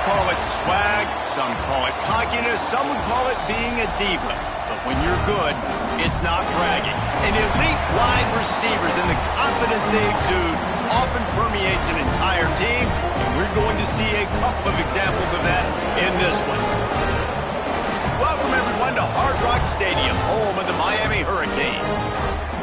call it swag, some call it cockiness, some would call it being a diva. But when you're good, it's not bragging. And elite wide receivers and the confidence they exude often permeates an entire team, and we're going to see a couple of examples of that in this one. Welcome, everyone, to Hard Rock Stadium, home of the Miami Hurricanes.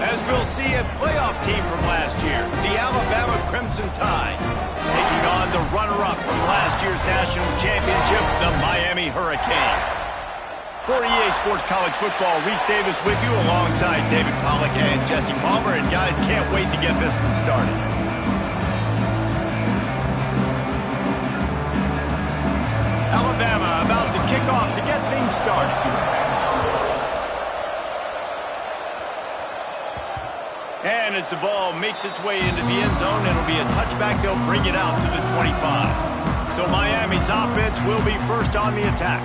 As we'll see, a playoff team from last year, the Alabama Crimson Tide, taking on the runner-up from last year's national championship, the Miami Hurricanes. For EA Sports College Football, Reese Davis with you alongside David Pollack and Jesse Palmer. And guys, can't wait to get this one started. Alabama about to kick off to get things started. And as the ball makes its way into the end zone, it'll be a touchback. They'll bring it out to the 25. So Miami's offense will be first on the attack.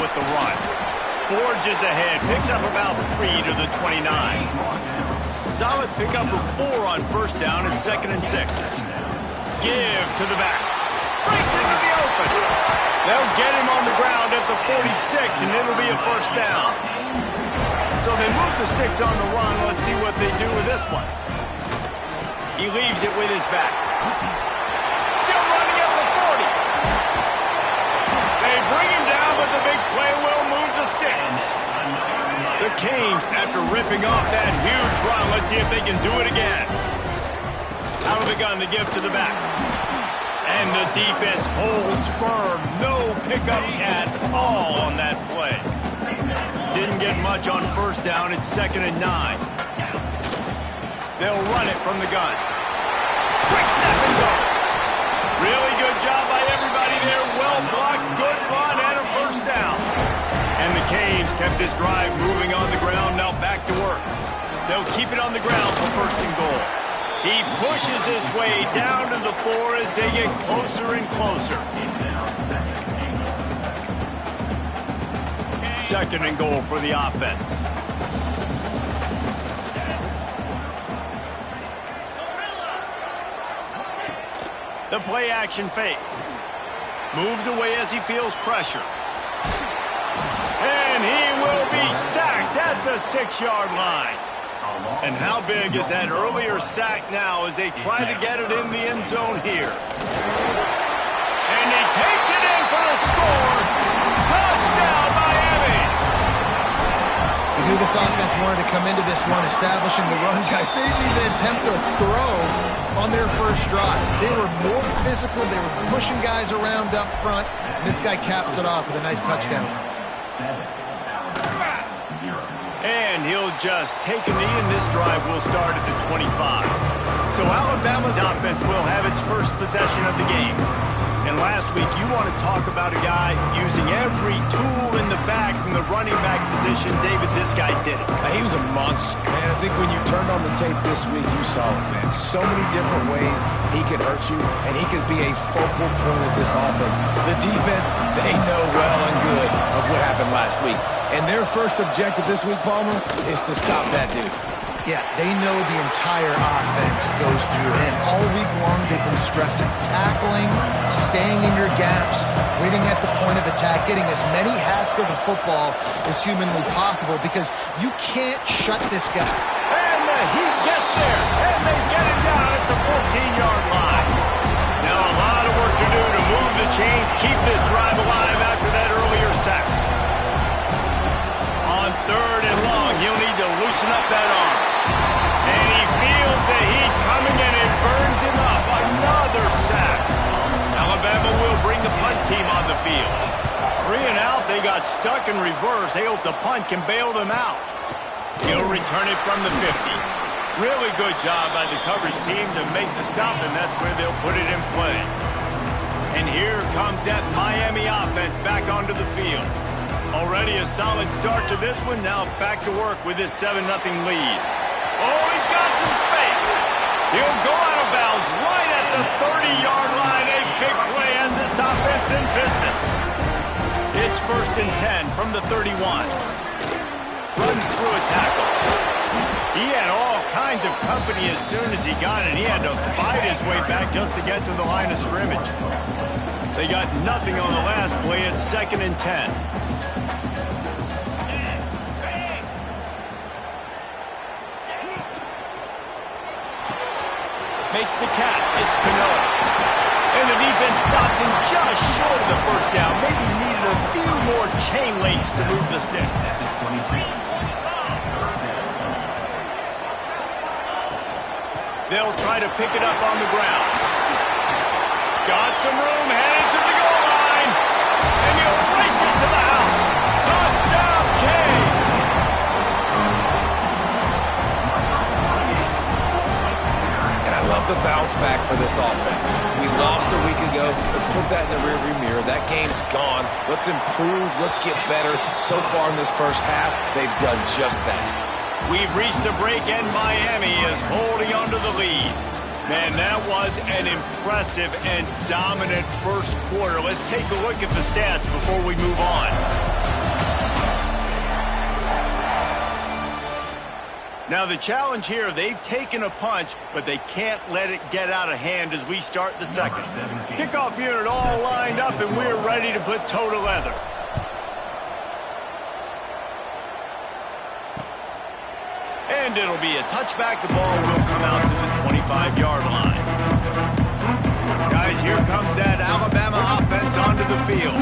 With the run. Forges ahead, picks up about 3 to the 29. Solid pickup of 4 on first down and 2nd and 6. Give to the back. Breaks into the open. They'll get him on the ground at the 46, and it'll be a first down. So they move the sticks on the run. Let's see what they do with this one. He leaves it with his back. Still running at the 40. They bring him down, but the big play will move the sticks. The Canes, after ripping off that huge run, let's see if they can do it again. Out of the gun to give to the back. And the defense holds firm. No pickup at all on that play. Didn't get much on first down. It's 2nd and 9. They'll run it from the gun. Quick snap and go. Really good job by everybody there. Well blocked, good run, and a first down. And the Canes kept this drive moving on the ground. Now back to work. They'll keep it on the ground for 1st and goal. He pushes his way down to the 4 as they get closer and closer. 2nd and goal for the offense. The play action fake. Moves away as he feels pressure. And he will be sacked at the 6-yard line. And how big is that earlier sack now as they try to get it in the end zone here? And he takes it in for the score. Touchdown, Miami! We knew this offense wanted to come into this one, establishing the run, guys. They didn't even attempt to throw on their first drive. They were more physical. They were pushing guys around up front. And this guy caps it off with a nice touchdown. And he'll just take a knee, and this drive will start at the 25. So Alabama's offense will have its first possession of the game. And last week, you want to talk about a guy using every tool in the bag from the running back position. David, this guy did it. He was a monster, man. I think when you turned on the tape this week, you saw it, man. So many different ways he could hurt you, and he could be a focal point of this offense. The defense, they know well and good of what happened last week. And their first objective this week, Palmer, is to stop that dude. Yeah, they know the entire offense goes through him. All week long, they've been stressing tackling, staying in your gaps, waiting at the point of attack, getting as many hats to the football as humanly possible because you can't shut this guy. And the Heat gets there, and they get him down at the 14-yard line. Now a lot of work to do to move the chains, keep this drive alive after that earlier sack. On 3rd and long, he'll need to loosen up that arm. And he feels the heat coming, and it burns him up. Another sack. Alabama will bring the punt team on the field. 3 and out, they got stuck in reverse. They hope the punt can bail them out. He'll return it from the 50. Really good job by the coverage team to make the stop, and that's where they'll put it in play. And here comes that Miami offense back onto the field. Already a solid start to this one. Now back to work with this 7-0 lead. Oh, he's got some space. He'll go out of bounds right at the 30-yard line. A big play as this offense in business. It's 1st and 10 from the 31. Runs through a tackle. He had all kinds of company as soon as he got it. He had to fight his way back just to get to the line of scrimmage. They got nothing on the last play. It's 2nd and 10. Makes the catch. It's Cano. And the defense stops him just short of the first down. Maybe needed a few more chain links to move the sticks. They'll try to pick it up on the ground. Got some room, headed to the goal line. And he'll race it to the house. Touchdown, Kane. I love the bounce back for this offense. We lost a week ago. Let's put that in the rearview mirror. That game's gone. Let's improve. Let's get better. So far in this first half, they've done just that. We've reached a break, and Miami is holding on to the lead. Man, that was an impressive and dominant first quarter. Let's take a look at the stats before we move on. Now the challenge here, they've taken a punch, but they can't let it get out of hand as we start the second. Kickoff unit all lined up, and we're ready to put toe to leather. And it'll be a touchback. The ball will come out to the 25-yard line. Guys, here comes that Alabama offense onto the field.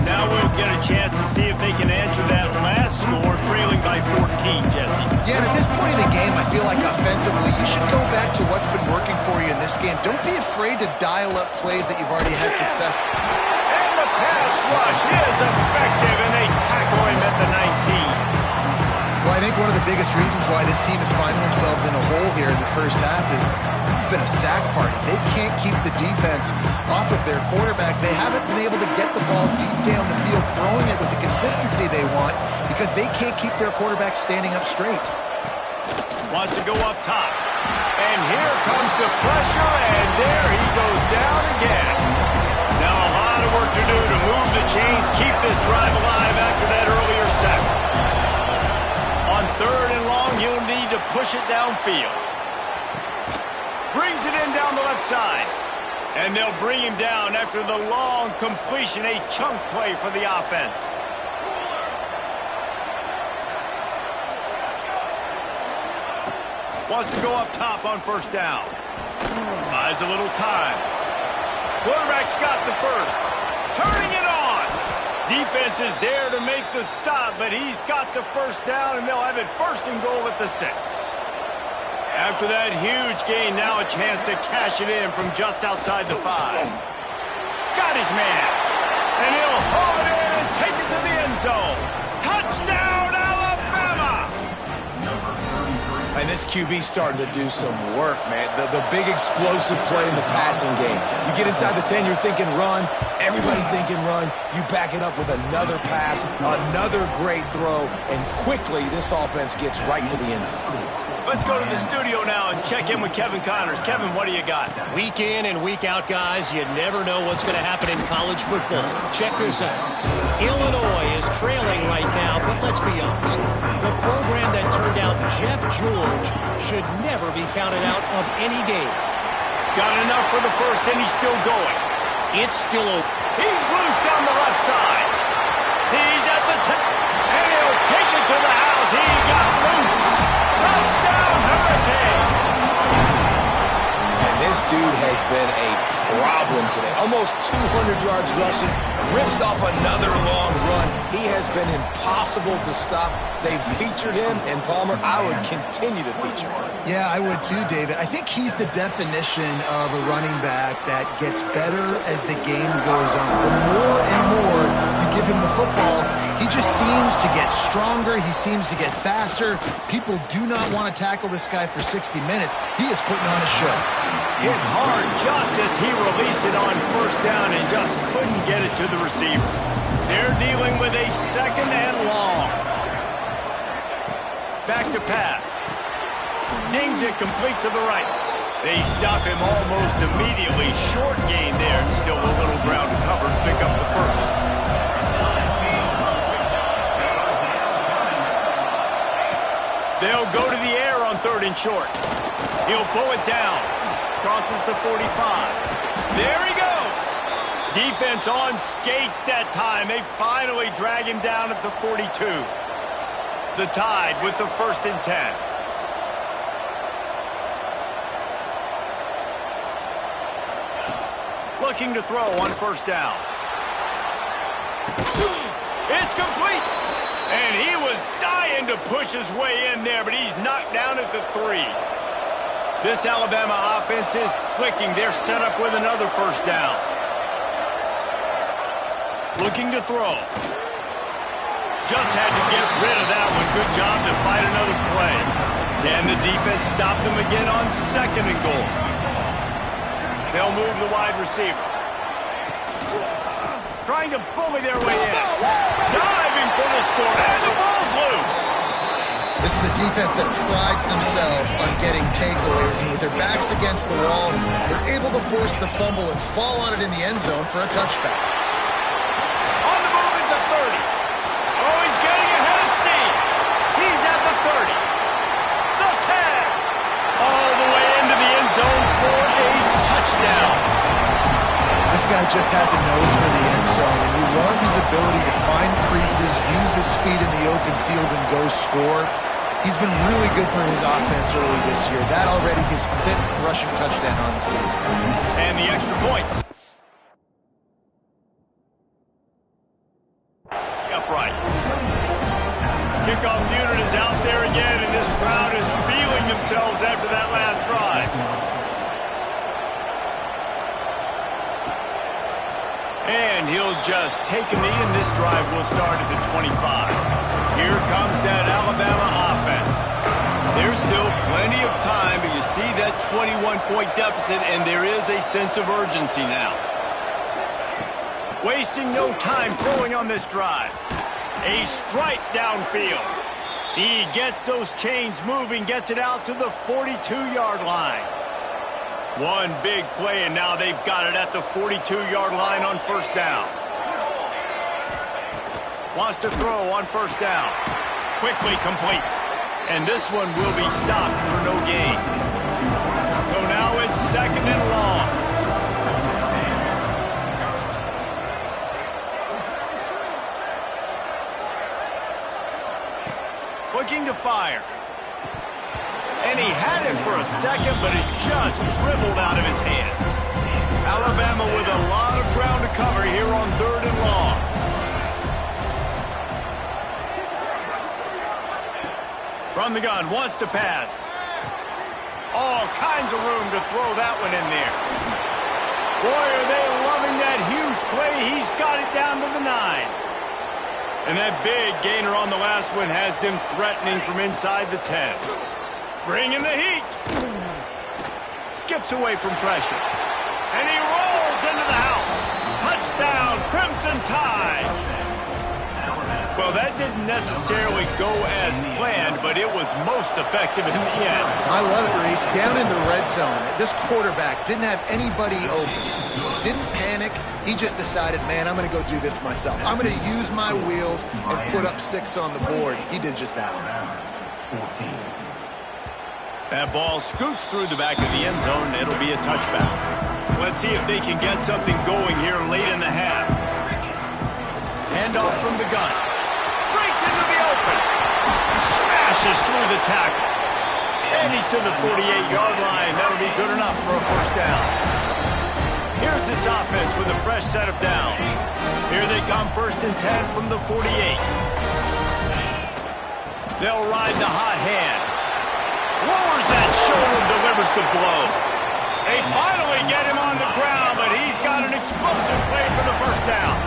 Now we'll get a chance to see if they can answer that last score, trailing by 14, Jesse. Yeah, and at this point in the game, I feel like offensively, you should go back to what's been working for you in this game. Don't be afraid to dial up plays that you've already had success. And the pass rush is effective, and they tackle him at the 19. Well, I think one of the biggest reasons why this team is finding themselves in a hole here in the first half is this has been a sack party. They can't keep the defense off of their quarterback. They haven't been able to get the ball deep down the field, throwing it with the consistency they want because they can't keep their quarterback standing up straight. Wants to go up top. And here comes the pressure, and there he goes down again. Now a lot of work to do to move the chains, keep this drive alive after that earlier sack. On 3rd and long, he'll need to push it downfield. Brings it in down the left side. And they'll bring him down after the long completion, a chunk play for the offense. Wants to go up top on 1st down. Buys a little time. Quarterback's got the first. Turning it on. Defense is there to make the stop, but he's got the first down, and they'll have it 1st and goal at the 6. After that huge gain, now a chance to cash it in from just outside the 5. Got his man, and he'll haul it in and take it to the end zone. Touchdown, Alabama! And this QB's starting to do some work, man. The big explosive play in the passing game. You get inside the 10, you're thinking run. Everybody thinking run. You back it up with another pass, another great throw, and quickly this offense gets right to the end zone. Let's go to the studio now and check in with Kevin Connors. Kevin, what do you got? Week in and week out, guys, you never know what's going to happen in college football. Check this out. Illinois is trailing right now, but let's be honest. The program that turned out Jeff George should never be counted out of any game. Got enough for the first, and he's still going. It's still open. He's loose down the left side. He's at the top, and he'll take it to the house. He got loose. Touchdown, Hurricane! And this dude has been a problem today. Almost 200 yards rushing, rips off another long run. He has been impossible to stop. They've featured him, and Palmer, I would continue to feature him. Yeah, I would too, David. I think he's the definition of a running back that gets better as the game goes on. The more and more you give him the football, He just seems to get stronger. He seems to get faster. People do not want to tackle this guy for 60 minutes. He is putting on a show. Hit hard just as he released it on first down and just couldn't get it to the receiver. They're dealing with a second and long. Back to pass. Zings it complete to the right. They stop him almost immediately. Short gain there and still a little ground to cover to pick up the first. They'll go to the air on third and short. He'll pull it down. Crosses the 45. There he goes. Defense on skates that time. They finally drag him down at the 42. The Tide with the 1st and 10. Looking to throw on first down. It's complete. And he was dying to push his way in there, but he's knocked down at the 3. This Alabama offense is clicking. They're set up with another first down. Looking to throw. Just had to get rid of that one. Good job to fight another play. And the defense stopped them again on 2nd and goal. They'll move the wide receiver. Trying to bully their way in. Diving for the score. And the ball's loose. This is a defense that prides themselves on getting takeaways, and with their backs against the wall, they're able to force the fumble and fall on it in the end zone for a touchback. On the move at the 30. Oh, he's getting ahead of steam. He's at the 30. The 10. All the way into the end zone for a touchdown. This guy just has a nose for the end zone, and you love his ability to find creases, use his speed in the open field, and go score. He's been really good for his offense early this year. That already his 5th rushing touchdown on the season. And the extra points. Upright. Kickoff unit is out there again, and this crowd is feeling themselves after that last drive. And he'll just take a knee, and this drive will start at the 25. Here comes that Alabama offense. There's still plenty of time, but you see that 21-point deficit, and there is a sense of urgency now. Wasting no time throwing on this drive. A strike downfield. He gets those chains moving, gets it out to the 42-yard line. One big play, and now they've got it at the 42-yard line on first down. Wants to throw on first down. Quickly complete. And this one will be stopped for no gain. So now it's 2nd and long. Looking to fire. And he had it for a second, but it just dribbled out of his hands. Alabama with a lot of ground to cover here on 3rd and long. From the gun, wants to pass. All kinds of room to throw that one in there. Boy, are they loving that huge play. He's got it down to the 9. And that big gainer on the last one has them threatening from inside the 10. Bringing the heat. Skips away from pressure. And he rolls into the house. Touchdown, Crimson Tide. Well, that didn't necessarily go as planned, but it was most effective in the end. I love it, Reese. Down in the red zone, this quarterback didn't have anybody open. Didn't panic. He just decided, man, I'm going to go do this myself. I'm going to use my wheels and put up 6 on the board. He did just that. That ball scoots through the back of the end zone, and it'll be a touchback. Let's see if they can get something going here late in the half. Handoff from the gun. Breaks into the open. Smashes through the tackle. And he's to the 48-yard line. That'll be good enough for a first down. Here's this offense with a fresh set of downs. Here they come, 1st and 10 from the 48. They'll ride the hot hand. Lowers that shoulder, delivers the blow. They finally get him on the ground, but he's got an explosive play for the first down.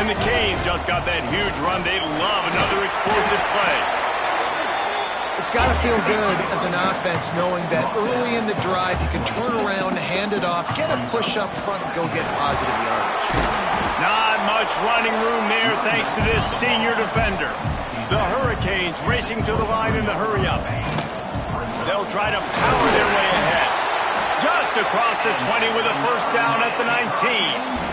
And the Canes just got that huge run. They love another explosive play. It's got to feel good as an offense knowing that early in the drive you can turn around, hand it off, get a push up front, and go get positive yardage. Not much running room there thanks to this senior defender. The Hurricanes racing to the line in the hurry-up. They'll try to power their way ahead. Just across the 20 with a first down at the 19.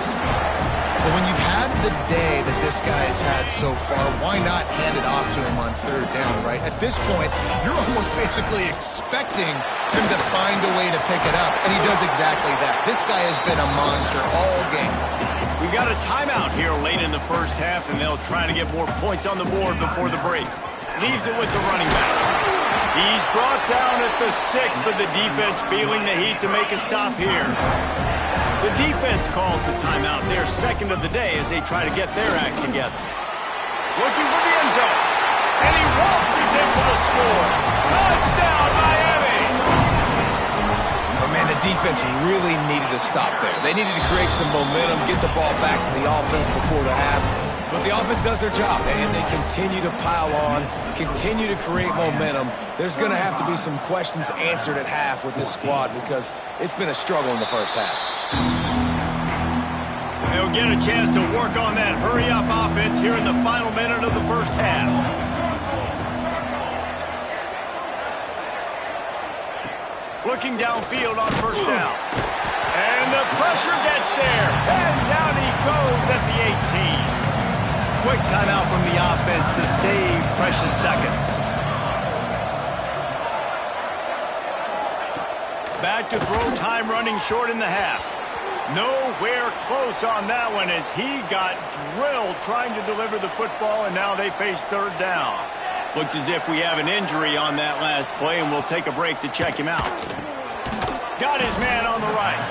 But when you've had the day that this guy has had so far, why not hand it off to him on third down, right? At this point, you're almost basically expecting him to find a way to pick it up, and he does exactly that. This guy has been a monster all game. We got a timeout here late in the first half, and they'll try to get more points on the board before the break. Leaves it with the running back. He's brought down at the 6, but the defense feeling the heat to make a stop here. The defense calls the timeout, their second of the day, as they try to get their act together. Looking for the end zone. And he waltzes in for the score. Touchdown, Miami! But man, the defense really needed to stop there. They needed to create some momentum, get the ball back to the offense before the half. But the offense does their job, and they continue to pile on, continue to create momentum. There's going to have to be some questions answered at half with this squad because it's been a struggle in the first half. They'll get a chance to work on that hurry-up offense here in the final minute of the first half. Looking downfield on first down. And the pressure gets there. And down he goes at the 18. Quick timeout from the offense to save precious seconds. Back to throw time running short in the half. Nowhere close on that one as he got drilled trying to deliver the football, and now they face third down. Looks as if we have an injury on that last play, and we'll take a break to check him out. Got his man on the right.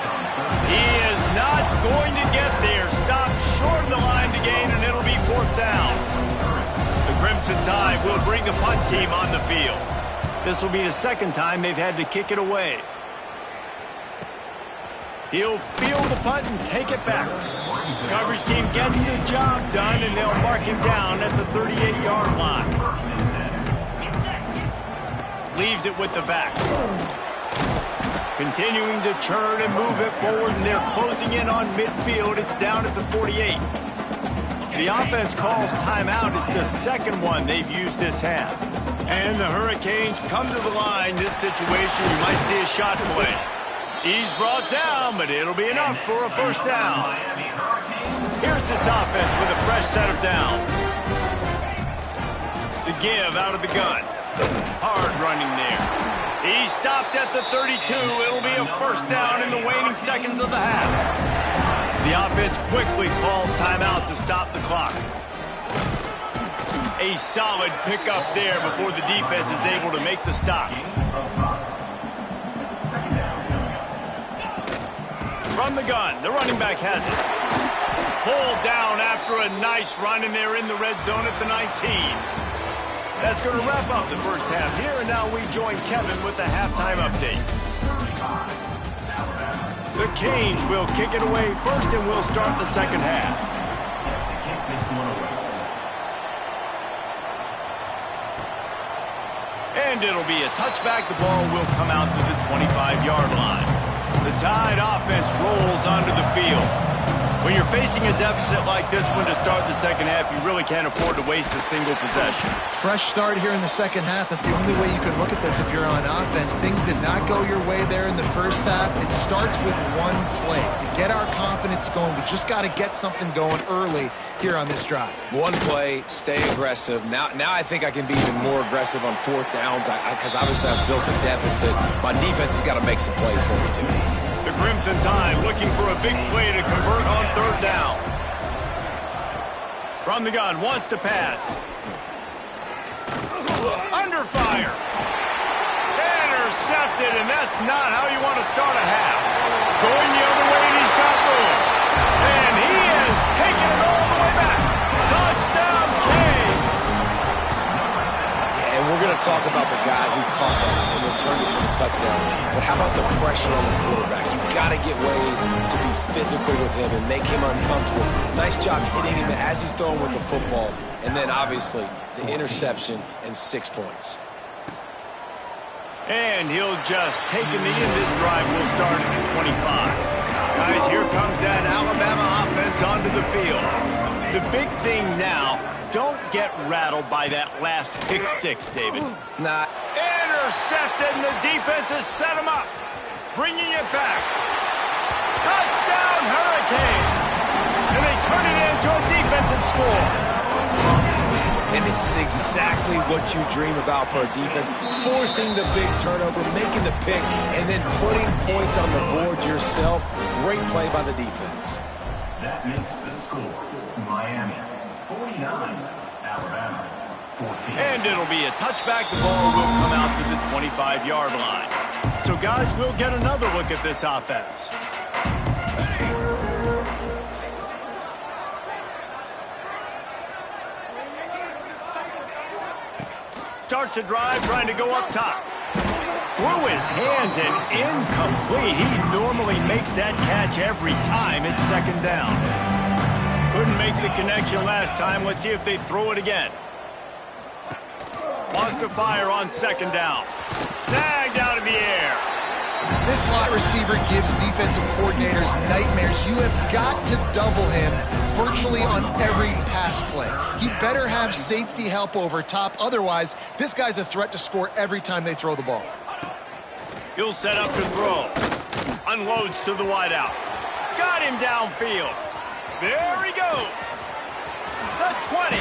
He is not going to get there. Stopped short of the line to gain, and it'll be fourth down. The Crimson Tide will bring the punt team on the field. This will be the second time they've had to kick it away. He'll field the punt and take it back. The coverage team gets the job done, and they'll mark him down at the 38-yard line. Leaves it with the back. Continuing to churn and move it forward, and they're closing in on midfield. It's down at the 48. The offense calls timeout. It's the second one they've used this half. And the Hurricanes come to the line. This situation, you might see a shot play. He's brought down, but it'll be enough for a first down. Here's this offense with a fresh set of downs. The give out of the gun. Hard running there. He stopped at the 32. It'll be a first down in the waning seconds of the half. The offense quickly calls timeout to stop the clock. A solid pickup there before the defense is able to make the stop. From the gun, the running back has it. Pulled down after a nice run, and they're in the red zone at the 19. That's going to wrap up the first half here, and now we join Kevin with the halftime update. The Canes will kick it away first, and we'll start the second half. And it'll be a touchback. The ball will come out to the 25-yard line. The Tide offense rolls onto the field. When you're facing a deficit like this one to start the second half, you really can't afford to waste a single possession. Fresh start here in the second half. That's the only way you can look at this if you're on offense. Things did not go your way there in the first half. It starts with one play. To get our confidence going, we just got to get something going early here on this drive. One play, stay aggressive. Now I think I can be even more aggressive on fourth downs because obviously I've built a deficit. My defense has got to make some plays for me too. The Crimson Tide looking for a big play to convert on third down. From the gun, wants to pass. Under fire. Intercepted, and that's not how you want to start a half. Going the other way, and he's got room. And he is taking it all the way back. Touchdown, Canes. And we're going going to talk about the guy who caught that and returned it for the touchdown. But how about the pressure on the quarterback? You've got to get ways to be physical with him and make him uncomfortable. Nice job hitting him as he's throwing with the football. And then, obviously, the interception and 6 points. And he'll just take a knee, and this drive will start at the 25. Guys, here comes that Alabama offense onto the field. The big thing now, don't get rattled by that last pick six, David. Nah. Intercepted, and the defense has set him up. Bringing it back. Touchdown, Hurricanes! And they turn it into a defensive score. And this is exactly what you dream about for a defense. Forcing the big turnover, making the pick, and then putting points on the board yourself. Great play by the defense. That makes the score Miami 49, Alabama 14. And it'll be a touchback. The ball will come out to the 25-yard line. So, guys, we'll get another look at this offense. Starts a drive, trying to go up top. Through his hands and incomplete. He normally makes that catch every time. It's second down. Couldn't make the connection last time. Let's see if they throw it again. Wants to fire on second down. Snagged out of the air. This slot receiver gives defensive coordinators nightmares. You have got to double him virtually on every pass play. He better have safety help over top. Otherwise, this guy's a threat to score every time they throw the ball. He'll set up to throw. Unloads to the wideout. Got him downfield. There he goes. The 20.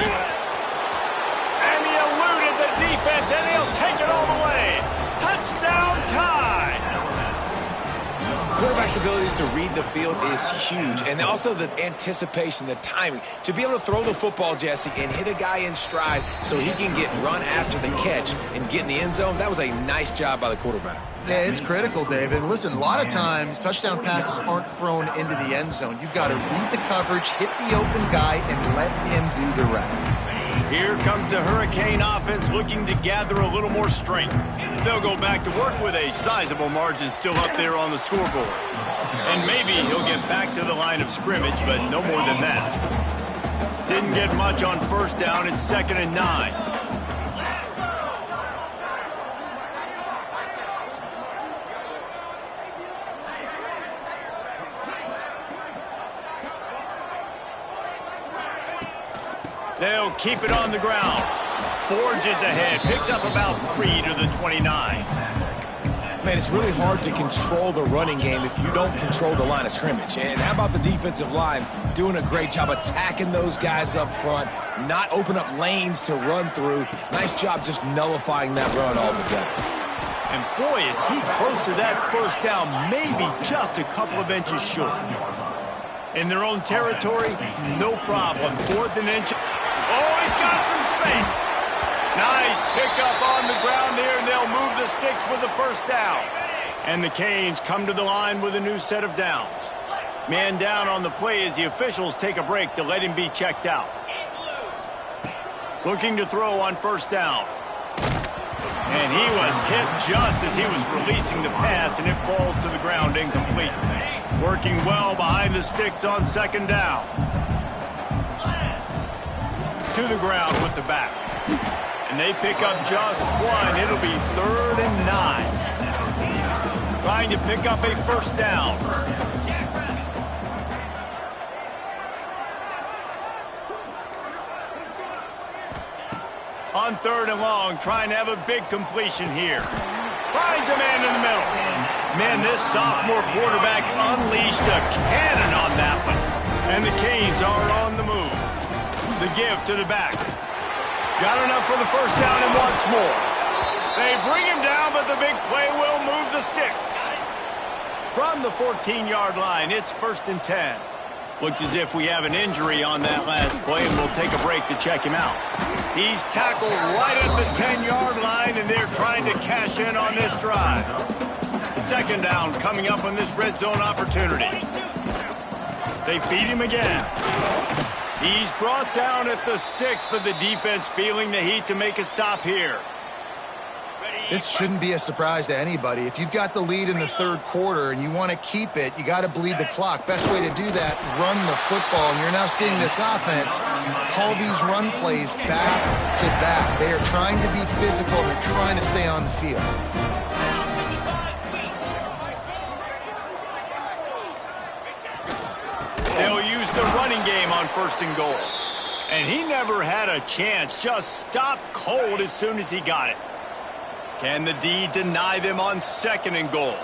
And he eluded the defense, and he'll take it all the way. Touchdown tie. Quarterback's abilities to read the field is huge, and also the anticipation, the timing. To be able to throw the football, Jesse, and hit a guy in stride so he can get run after the catch and get in the end zone, that was a nice job by the quarterback. Yeah, it's critical, David. Listen, a lot of times touchdown passes aren't thrown into the end zone. You've got to read the coverage, hit the open guy, and let him do the rest. Here comes the Hurricane offense looking to gather a little more strength. They'll go back to work with a sizable margin still up there on the scoreboard. And maybe he'll get back to the line of scrimmage, but no more than that. Didn't get much on first down. It's 2nd and 9. They'll keep it on the ground. Forges ahead. Picks up about 3 to the 29. Man, it's really hard to control the running game if you don't control the line of scrimmage. And how about the defensive line doing a great job attacking those guys up front, not open up lanes to run through. Nice job just nullifying that run altogether. And boy, is he close to that first down, maybe just a couple of inches short. In their own territory, no problem. 4th and inch. Oh, he's got some space. Nice pickup on the ground there, and they'll move the sticks with the first down. And the Canes come to the line with a new set of downs. Man down on the play as the officials take a break to let him be checked out. Looking to throw on first down. And he was hit just as he was releasing the pass, and it falls to the ground incomplete. Working well behind the sticks on second down. To the ground with the back. And they pick up just one. It'll be 3rd and 9. Trying to pick up a first down. On 3rd and long, trying to have a big completion here. Finds a man in the middle. Man, this sophomore quarterback unleashed a cannon on that one. And the Canes are on the move. The give to the back. Got enough for the first down and once more. They bring him down, but the big play will move the sticks. From the 14-yard line, it's 1st and 10. Looks as if we have an injury on that last play, and we'll take a break to check him out. He's tackled right at the 10-yard line, and they're trying to cash in on this drive. 2nd down coming up on this red zone opportunity. They feed him again. He's brought down at the 6, but the defense feeling the heat to make a stop here. This shouldn't be a surprise to anybody. If you've got the lead in the third quarter and you want to keep it, you got to bleed the clock. Best way to do that, run the football. And you're now seeing this offense call these run plays back to back. They are trying to be physical and they're trying to stay on the field. They'll use the running game on 1st and goal. And he never had a chance. Just stopped cold as soon as he got it. Can the D deny them on 2nd and goal?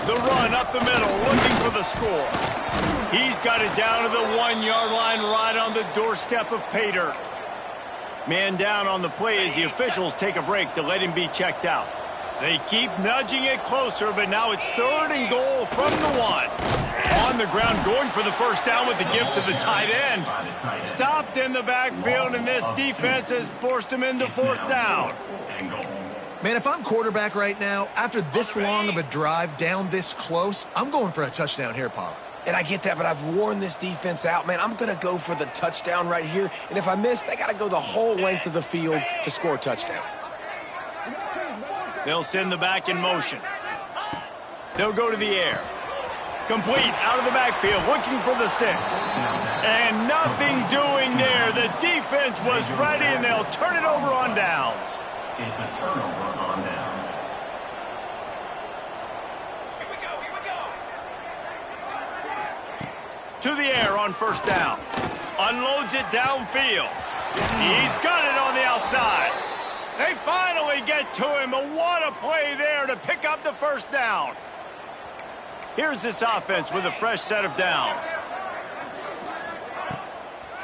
The run up the middle, looking for the score. He's got it down to the 1-yard line, right on the doorstep of pay dirt. Man down on the play as the officials take a break to let him be checked out. They keep nudging it closer, but now it's 3rd and goal from the 1. On the ground, going for the 1st down with the gift to the tight end. Stopped in the backfield, and this defense has forced him into 4th down. Man, if I'm quarterback right now, after this long of a drive down this close, I'm going for a touchdown here, Pollard. And I get that, but I've worn this defense out, man. I'm going to go for the touchdown right here. And if I miss, they got to go the whole length of the field to score a touchdown. They'll send the back in motion. They'll go to the air. Complete out of the backfield, looking for the sticks. And nothing doing there. The defense was ready, and they'll turn it over on downs. It's a turnover on downs. To the air on 1st down. Unloads it downfield. He's got it on the outside. They finally get to him, but what a play there to pick up the 1st down. Here's this offense with a fresh set of downs.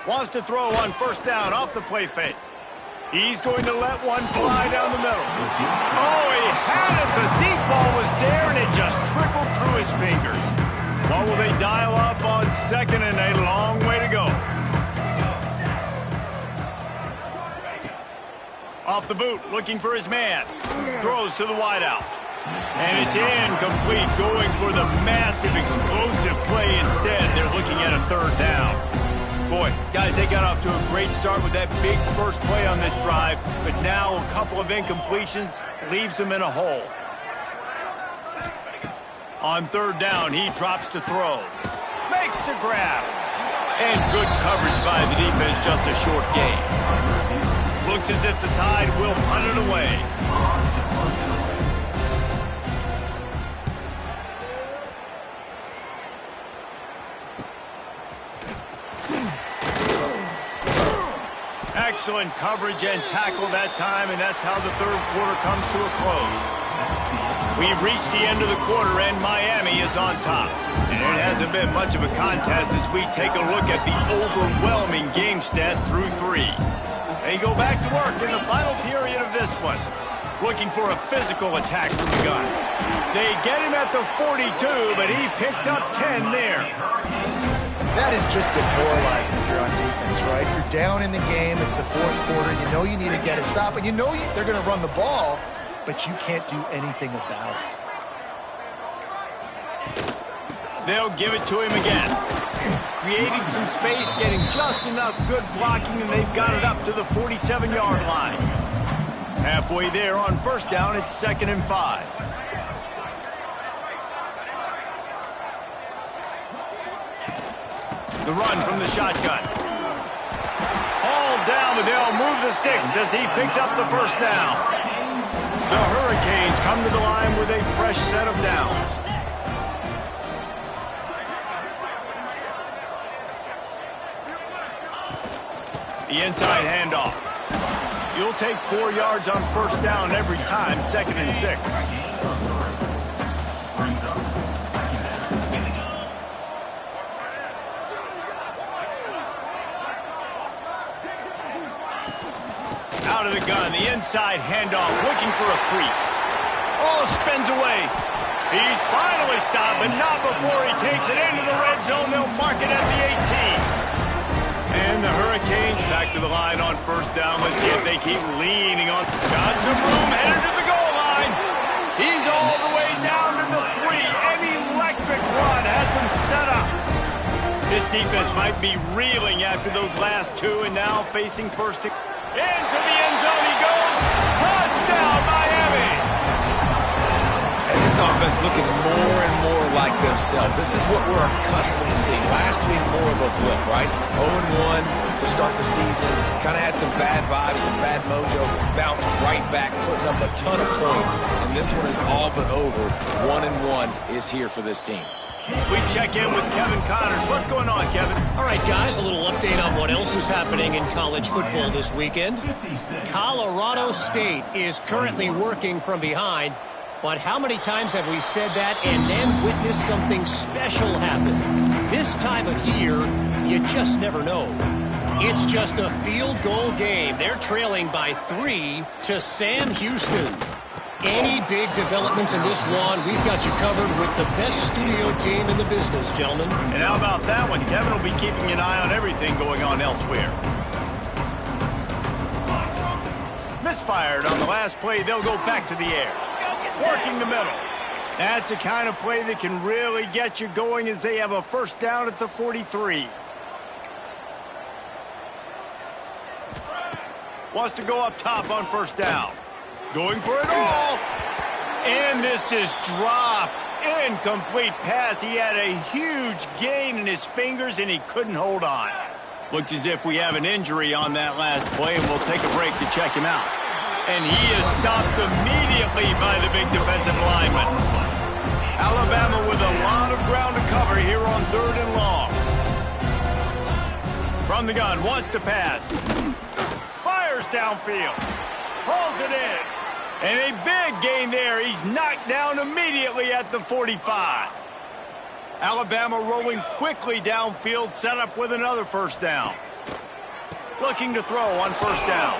Wants to throw on 1st down off the play fake. He's going to let one fly down the middle. Oh, he had it. The deep ball was there, and it just trickled through his fingers. What will they dial up on 2nd and a long way to go? Off the boot, looking for his man. Throws to the wideout. And it's incomplete, going for the massive, explosive play instead. They're looking at a 3rd down. Boy, guys, they got off to a great start with that big first play on this drive, but now a couple of incompletions leaves them in a hole. On 3rd down, he drops to throw. Makes the grab. And good coverage by the defense, just a short gain. Looks as if the Tide will punt it away. Excellent coverage and tackle that time, and that's how the 3rd quarter comes to a close. We've reached the end of the quarter, and Miami is on top. And it hasn't been much of a contest as we take a look at the overwhelming game stats through 3. They go back to work in the final period of this one, looking for a physical attack from the gun. They get him at the 42, but he picked up 10 there. That is just demoralizing if you're on defense, right? You're down in the game. It's the 4th quarter. You know you need to get a stop, and you know they're going to run the ball, but you can't do anything about it. They'll give it to him again. Creating some space, getting just enough good blocking, and they've got it up to the 47-yard line. Halfway there on 1st down, it's 2nd and 5. The run from the shotgun. All down, but they'll move the sticks as he picks up the 1st down. The Hurricanes come to the line with a fresh set of downs. The inside handoff. You'll take 4 yards on 1st down every time, 2nd and 6. Out of the gun, the inside handoff, looking for a crease. Oh, spins away. He's finally stopped, but not before he takes it into the red zone. They'll mark it at the 18. And the Hurricanes back to the line on 1st down. Let's see if they keep leaning on. Got some room, headed to the goal line. He's all the way down to the 3. An electric run has him set up. This defense might be reeling after those last 2, and now facing 1st. Into the end zone he goes. This offense looking more and more like themselves. This is what we're accustomed to seeing. Last week, more of a blip, right? 0-1 to start the season. Kind of had some bad vibes, some bad mojo. Bounced right back, putting up a ton of points. And this one is all but over. 1-1 is here for this team. We check in with Kevin Connors. What's going on, Kevin? All right, guys, a little update on what else is happening in college football this weekend. Colorado State is currently working from behind, but how many times have we said that and then witnessed something special happen? This time of year, you just never know. It's just a field goal game. They're trailing by 3 to Sam Houston. Any big developments in this one, we've got you covered with the best studio team in the business, gentlemen. And how about that one? Kevin will be keeping an eye on everything going on elsewhere. Misfired on the last play. They'll go back to the air. Working the middle. That's the kind of play that can really get you going as they have a first down at the 43. Wants to go up top on first down. Going for it all. And this is dropped. Incomplete pass. He had a huge gain in his fingers, and he couldn't hold on. Looks as if we have an injury on that last play, and we'll take a break to check him out. And he is stopped immediately by the big defensive lineman. Alabama with a lot of ground to cover here on 3rd and long. From the gun, wants to pass. Fires downfield. Hauls it in. And a big gain there. He's knocked down immediately at the 45. Alabama rolling quickly downfield, set up with another first down. Looking to throw on first down.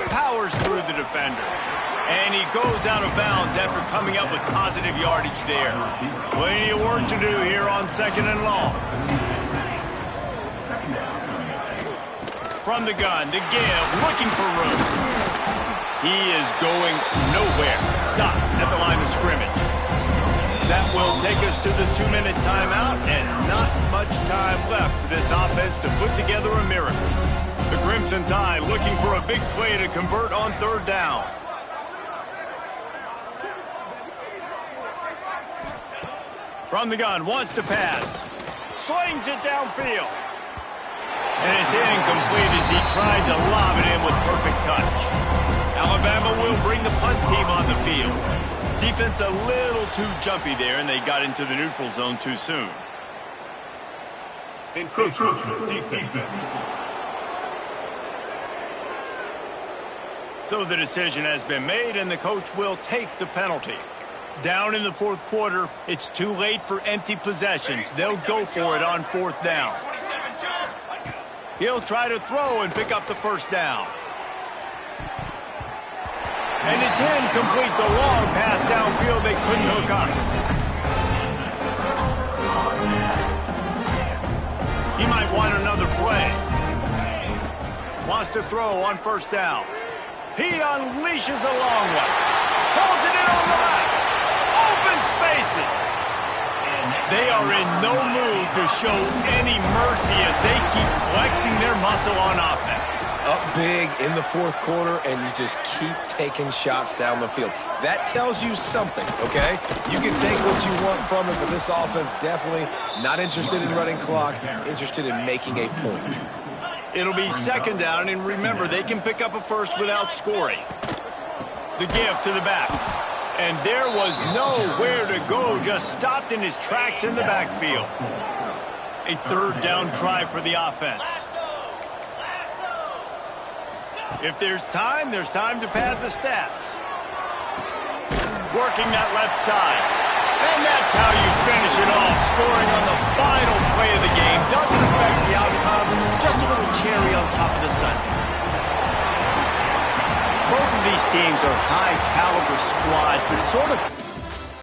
Powers through the defender. And he goes out of bounds after coming up with positive yardage there. Plenty of work to do here on 2nd and long. From the gun to give, looking for room. He is going nowhere. Stop at the line of scrimmage. That will take us to the 2-minute timeout, and not much time left for this offense to put together a miracle. The Crimson Tide looking for a big play to convert on 3rd down. From the gun, wants to pass. Slings it downfield. And it's incomplete as he tried to lob it in with perfect touch. Alabama will bring the punt team on the field. Defense a little too jumpy there, and they got into the neutral zone too soon. Encroachment defense. So the decision has been made, and the coach will take the penalty. Down in the 4th quarter, it's too late for empty possessions. They'll go for it on 4th down. He'll try to throw and pick up the first down. And it's incomplete. The long pass downfield, they couldn't hook up. He might want another play. Wants to throw on first down. He unleashes a long one. Holds it in on the left. Open spaces. They are in no mood to show any mercy as they keep flexing their muscle on offense. Up big in the 4th quarter, and you just keep taking shots down the field. That tells you something, okay? You can take what you want from it, but this offense definitely not interested in running clock, interested in making a point. It'll be 2nd down, and remember, they can pick up a first without scoring. The give to the back. And there was nowhere to go, just stopped in his tracks in the backfield. A 3rd down try for the offense. If there's time to pad the stats. Working that left side. And that's how you finish it off, scoring on the final play of the game. Doesn't affect the outcome, just a little cherry on top of the sundae. Both of these teams are high-caliber squads, but it sort of